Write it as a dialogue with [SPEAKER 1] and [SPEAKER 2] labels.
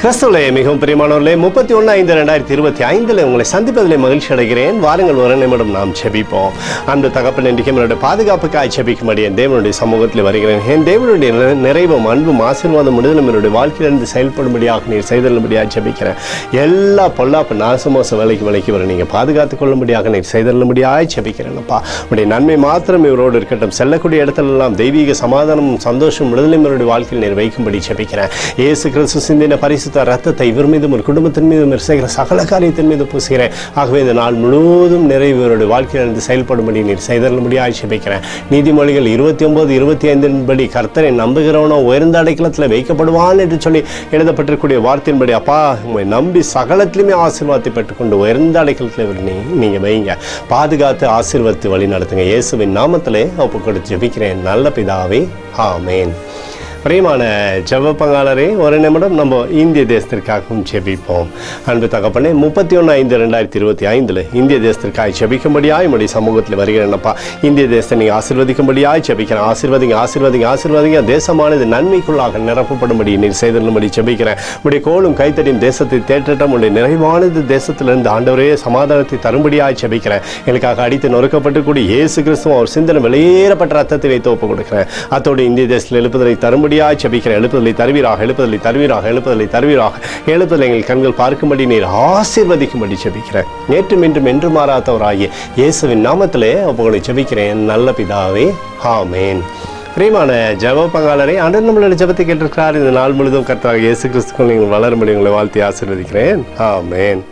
[SPEAKER 1] கிறிஸ்துவிலே மிகவும் பிரியமானவர்களே, 31/5/2025 உங்களை சந்திப்பதிலே மகிழ்ச்சி அடைகிறேன். வாருங்கள், ஒரு நிமிடம் நாம் ஜெபிப்போம். அந்த தகப்பன் இன்றைக்கு என்னுடைய பாதுகாப்புக்காய் ஜெபிக்கும்படி என் தேவனுடைய சமூகத்தில் வருகிறேன். என் தேவனுடைய நிறைவும் அன்பும் ஆசீர்வாதம் விடுதலும் என்னுடைய வாழ்க்கையிலிருந்து செயல்படும்படியாக நீர் செய்தல்லும்படியாக ஜெபிக்கிறேன். எல்லா பொல்லாப்பு நாசமோச விலைக்கு வர நீங்கள் பாதுகாத்துக் கொள்ளும்படியாக நீர் செய்தல்லும்படியாக ஜெபிக்கிறேன்ப்பா. உடைய நன்மை மாத்திரம் இவரோடு இருக்கட்டும். செல்லக்கூடிய இடத்துலெல்லாம் தெய்வீக சமாதானமும் சந்தோஷம் விடுதலும் என்னுடைய வாழ்க்கையில் நீர் வைக்கும்படி ஜெபிக்கிறேன். இயேசு கிறிஸ்து சிந்தின பரிசு ரத்தத்தை இவர் மீதும் ஒரு குடும்பத்தின் மீதும் செய்கிற சகல காரியத்தின் மீது பூசுகிறேன். ஆகவே இந்த நாள் முழுவதும் நிறைவேறுடைய வாழ்க்கையிலிருந்து செயல்படும்படி நீர் செய்தல்லும்படியாக ஜெபிக்கிறேன். நீதிமொழிகள் 29:25 படி கர்த்தரை நம்புகிறவனோ உயர்ந்த அடைக்கலத்தில் வைக்கப்படுவான் என்று சொல்லி எழுதப்பட்டிருக்கூடிய வார்த்தையின்படி அப்பா உங்களை நம்பி சகலத்திலுமே ஆசீர்வாதத்தை பெற்றுக்கொண்டு உயர்ந்த அடைக்கலத்தில் நீங்கள் வைங்க. பாதுகாத்து ஆசீர்வாதத்தை வழி நடத்துங்க. இயேசுவின் நாமத்திலே ஒப்பு கொடுத்து ஜெபிக்கிறேன் நல்ல பிதாவே, ஆமேன். பிரியமான ஜெப பங்காளரே, ஒரு நிமிடம் நம்ம இந்திய தேசத்திற்காகவும் ஜெபிப்போம். அன்பு தகப்பனே, 31/5/2025 இந்திய தேசத்திற்காக ஜெபிக்கும்படியாய் என்னுடைய சமூகத்தில் வருகிறேன்ப்பா. இந்திய தேசத்தை நீங்கள் ஆசீர்வதிக்கும்படியாய் ஜெபிக்கிறேன். ஆசீர்வதிங்க. தேசமானது நன்மைக்குள்ளாக நிரப்பப்படும்படி நீர் செய்தல்லும்படி ஜெபிக்கிறேன். உடைய கோலும் கைத்தடியும் தேசத்தை தேற்றட்டும். உடைய நிறைவானது தேசத்திலிருந்து ஆண்டவரே சமாதானத்தை தரும்படியாய் ஜெபிக்கிறேன். எனக்காக அடித்து நொறுக்கப்பட்டு இயேசு கிறிஸ்துவ ஒரு சிந்தனை வெளியேறப்பட்ட ரத்தத்தை வைத்து ஒப்பு கொடுக்கிறேன். அத்தோடு இந்திய தேசத்தில் எழுப்புதலை தரும்படி ஜெபிக்கிறேன். எழுப்புதலை தருவீராக. எழுப்புதலை எங்கள் கண்கள் பார்க்கும்படி நீர் ஆசீர்வதிக்கும்படி ஜெபிக்கிறேன். நேற்றும் இன்றும் என்று மாறாதவராகிய இயேசுவின் நாமத்திலே உங்களை ஜெபிக்கிறேன் நல்ல பிதாவே, ஆமேன். பிரியமான ஜெப பங்காளரை, ஆண்டவர் நம்மளுடைய ஜெபத்தை கேட்டிருக்கிறார். இந்த நாள் முழுவதும் கர்த்தராகிய இயேசு கிறிஸ்துவுக்குள் நீங்கள் வளரும்படி உங்களை வாழ்த்தி ஆசீர்வதிக்கிறேன். ஆமேன்.